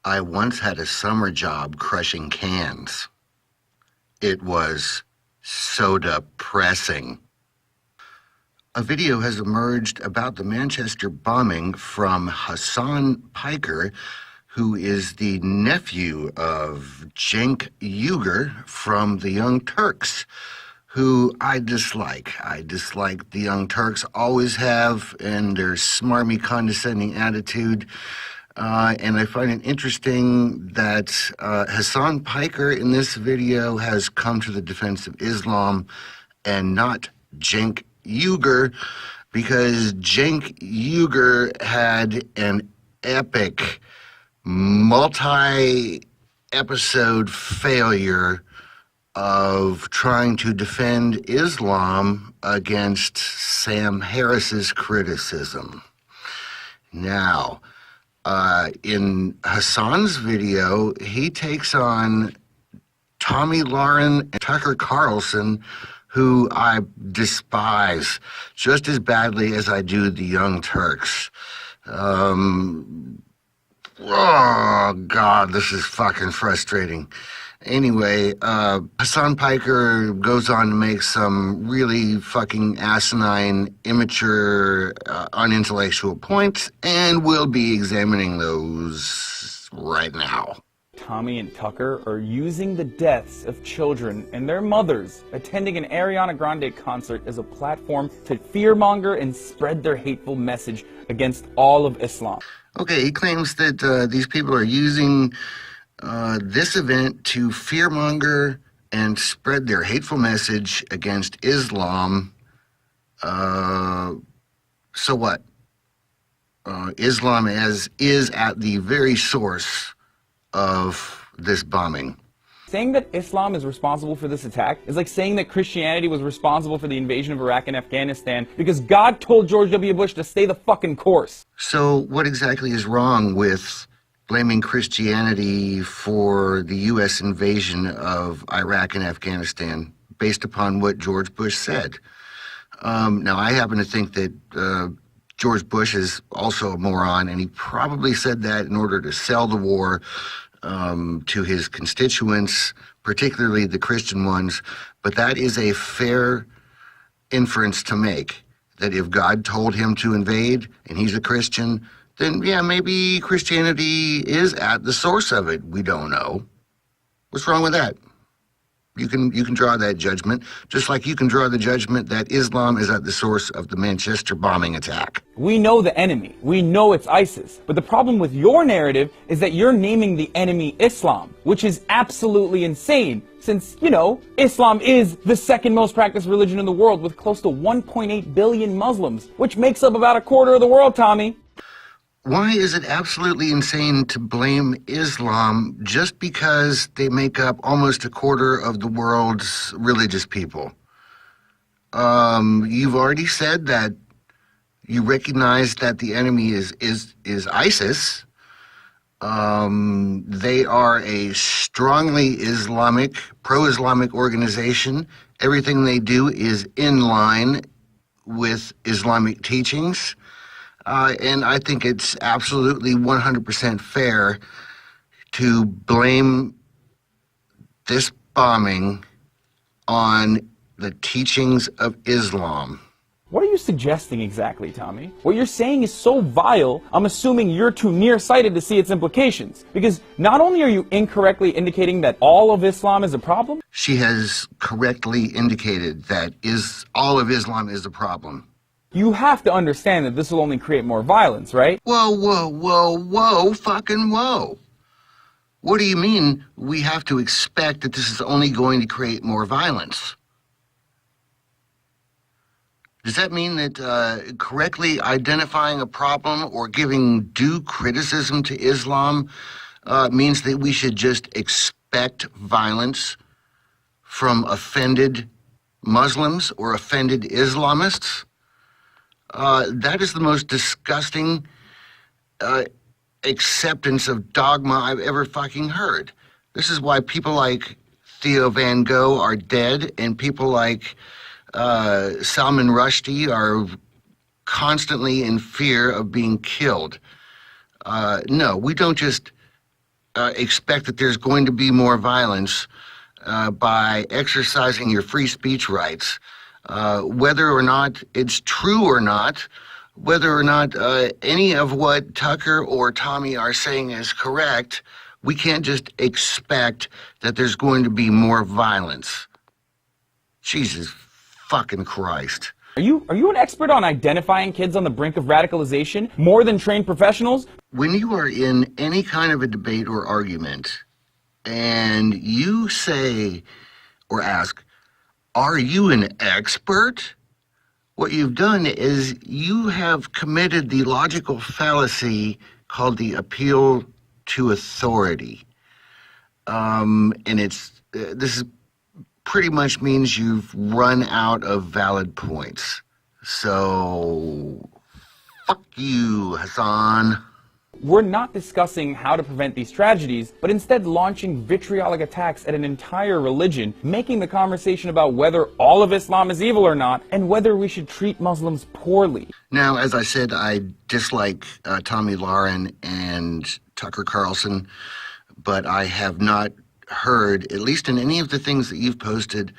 I once had a summer job crushing cans. It was so depressing. A video has emerged about the Manchester bombing from Hasan Piker, who is the nephew of Cenk Uygur from the Young Turks, who I dislike. I dislike the Young Turks, always have, and their smarmy, condescending attitude. And I find it interesting that Hasan Piker in this video has come to the defense of Islam and not Cenk Uygur, because Cenk Uygur had an epic multi-episode failure of trying to defend Islam against Sam Harris's criticism. Now, in Hasan's video, he takes on Tomi, Lahren, and Tucker Carlson, who I despise just as badly as I do the Young Turks. Oh, God, this is fucking frustrating. Anyway, Hasan Piker goes on to make some really fucking asinine, immature, unintellectual points, and we'll be examining those right now. Tomi and Tucker are using the deaths of children and their mothers attending an Ariana Grande concert as a platform to fearmonger and spread their hateful message against all of Islam. Okay, he claims that these people are using this event to fearmonger and spread their hateful message against Islam. So what? Islam is at the very source of this bombing. Saying that Islam is responsible for this attack is like saying that Christianity was responsible for the invasion of Iraq and Afghanistan because God told George W. Bush to stay the fucking course. So what exactly is wrong with blaming Christianity for the U.S. invasion of Iraq and Afghanistan based upon what George Bush said? Now, I happen to think that George Bush is also a moron, and he probably said that in order to sell the war to his constituents, particularly the Christian ones. But that is a fair inference to make, that if God told him to invade and he's a Christian, then yeah, maybe Christianity is at the source of it. We don't know. What's wrong with that? You can draw that judgment, just like you can draw the judgment that Islam is at the source of the Manchester bombing attack. We know the enemy. We know it's ISIS. But the problem with your narrative is that you're naming the enemy Islam, which is absolutely insane, since, you know, Islam is the second most practiced religion in the world with close to 1.8 billion Muslims, which makes up about a quarter of the world, Tomi. Why is it absolutely insane to blame Islam just because they make up almost a quarter of the world's religious people? You've already said that you recognize that the enemy is ISIS. They are a strongly Islamic, pro-Islamic organization. Everything they do is in line with Islamic teachings. And I think it's absolutely 100% fair to blame this bombing on the teachings of Islam. What are you suggesting exactly, Tomi? What you're saying is so vile, I'm assuming you're too nearsighted to see its implications. Because not only are you incorrectly indicating that all of Islam is a problem... She has correctly indicated that all of Islam is a problem. You have to understand that this will only create more violence, right? Whoa, fucking whoa. What do you mean we have to expect that this is only going to create more violence? Does that mean that correctly identifying a problem or giving due criticism to Islam means that we should just expect violence from offended Muslims or offended Islamists? That is the most disgusting acceptance of dogma I've ever fucking heard. This is why people like Theo Van Gogh are dead, and people like Salman Rushdie are constantly in fear of being killed. No, we don't just expect that there's going to be more violence by exercising your free speech rights, whether or not it's true or not, whether or not any of what Tucker or Tomi are saying is correct. We can't just expect that there's going to be more violence. Jesus fucking Christ. Are you an expert on identifying kids on the brink of radicalization more than trained professionals? When you are in any kind of a debate or argument and you say or ask, are you an expert? What you've done is you have committed the logical fallacy called the appeal to authority. And this is pretty much means you've run out of valid points. So, fuck you, Hasan. We're not discussing how to prevent these tragedies, but instead launching vitriolic attacks at an entire religion, making the conversation about whether all of Islam is evil or not, and whether we should treat Muslims poorly. Now, as I said, I dislike Tomi Lahren and Tucker Carlson, but I have not heard, at least in any of the things that you've posted,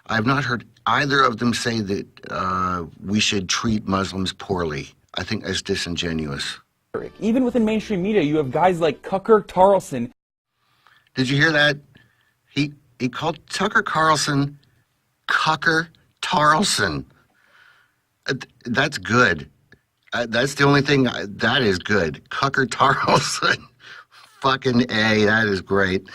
I have not heard either of them say that we should treat Muslims poorly. I think that's disingenuous. Even within mainstream media, you have guys like Tucker Carlson. Did you hear that? He called Tucker Carlson Cucker Tarlson. That's good. That's the only thing that is good. Cucker Tarlson. Fucking A, that is great.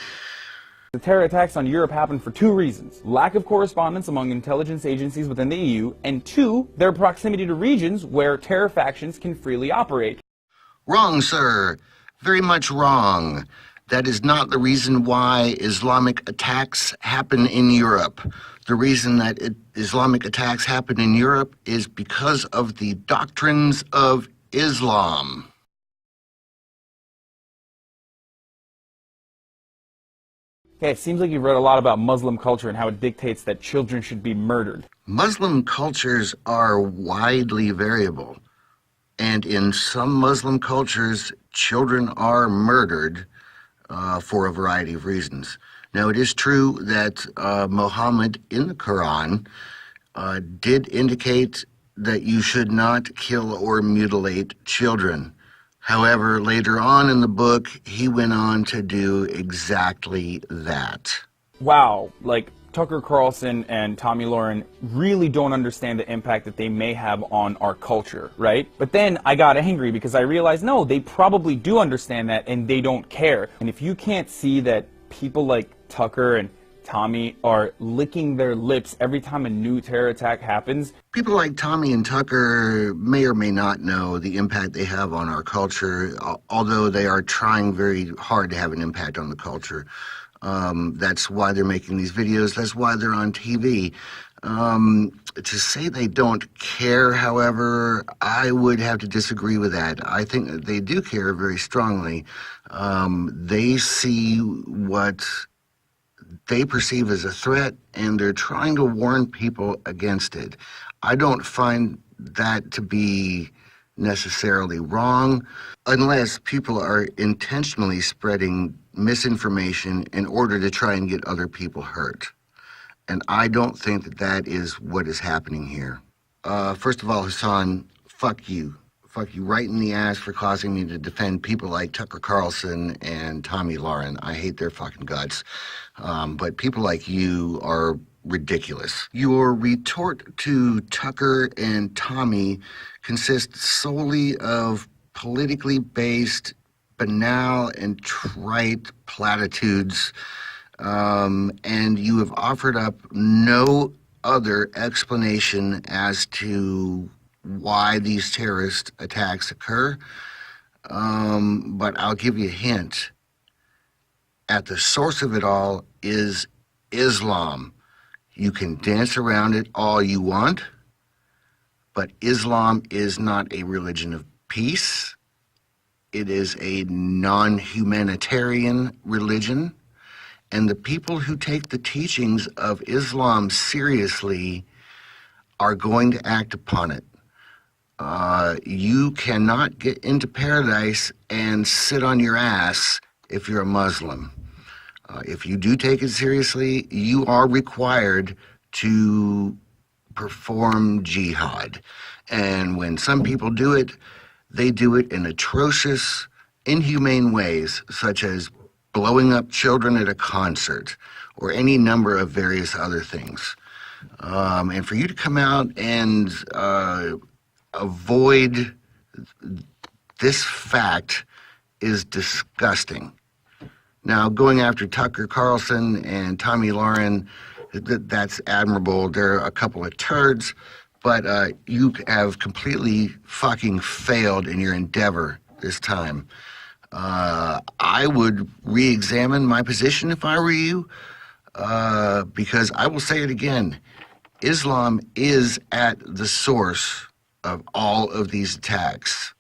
The terror attacks on Europe happened for two reasons: lack of correspondence among intelligence agencies within the EU, and two, their proximity to regions where terror factions can freely operate. Wrong, sir. Very much wrong. That is not the reason why Islamic attacks happen in Europe. The reason that Islamic attacks happen in Europe is because of the doctrines of Islam. Okay, it seems like you've read a lot about Muslim culture and how it dictates that children should be murdered. Muslim cultures are widely variable. And in some Muslim cultures, children are murdered for a variety of reasons. Now, it is true that Muhammad in the Quran did indicate that you should not kill or mutilate children. However, later on in the book, he went on to do exactly that. Wow, like Tucker Carlson and Tomi Lahren really don't understand the impact that they may have on our culture, right? But then I got angry because I realized, no, they probably do understand that and they don't care. And if you can't see that people like Tucker and Tomi are licking their lips every time a new terror attack happens. People like Tomi and Tucker may or may not know the impact they have on our culture, although they are trying very hard to have an impact on the culture. That's why they're making these videos. That's why they're on TV. To say they don't care, however, I would have to disagree with that. I think that they do care very strongly. They see what they perceive as a threat, and they're trying to warn people against it. I don't find that to be necessarily wrong, unless people are intentionally spreading misinformation in order to try and get other people hurt. And I don't think that that is what is happening here. First of all, Hasan, fuck you. Fuck you right in the ass for causing me to defend people like Tucker Carlson and Tomi Lahren. I hate their fucking guts. But people like you are ridiculous. Your retort to Tucker and Tomi consists solely of politically based, banal, and trite platitudes, and you have offered up no other explanation as to why these terrorist attacks occur. But I'll give you a hint. At the source of it all is Islam. You can dance around it all you want, but Islam is not a religion of peace. It is a non-humanitarian religion, and the people who take the teachings of Islam seriously are going to act upon it. You cannot get into paradise and sit on your ass if you're a Muslim. If you do take it seriously, you are required to perform jihad. And when some people do it, they do it in atrocious, inhumane ways, such as blowing up children at a concert or any number of various other things. And for you to come out and avoid this fact is disgusting. Now, going after Tucker Carlson and Tomi Lahren, that's admirable. They're a couple of turds, but you have completely fucking failed in your endeavor this time. I would re-examine my position if I were you, because I will say it again. Islam is at the source of all of these attacks.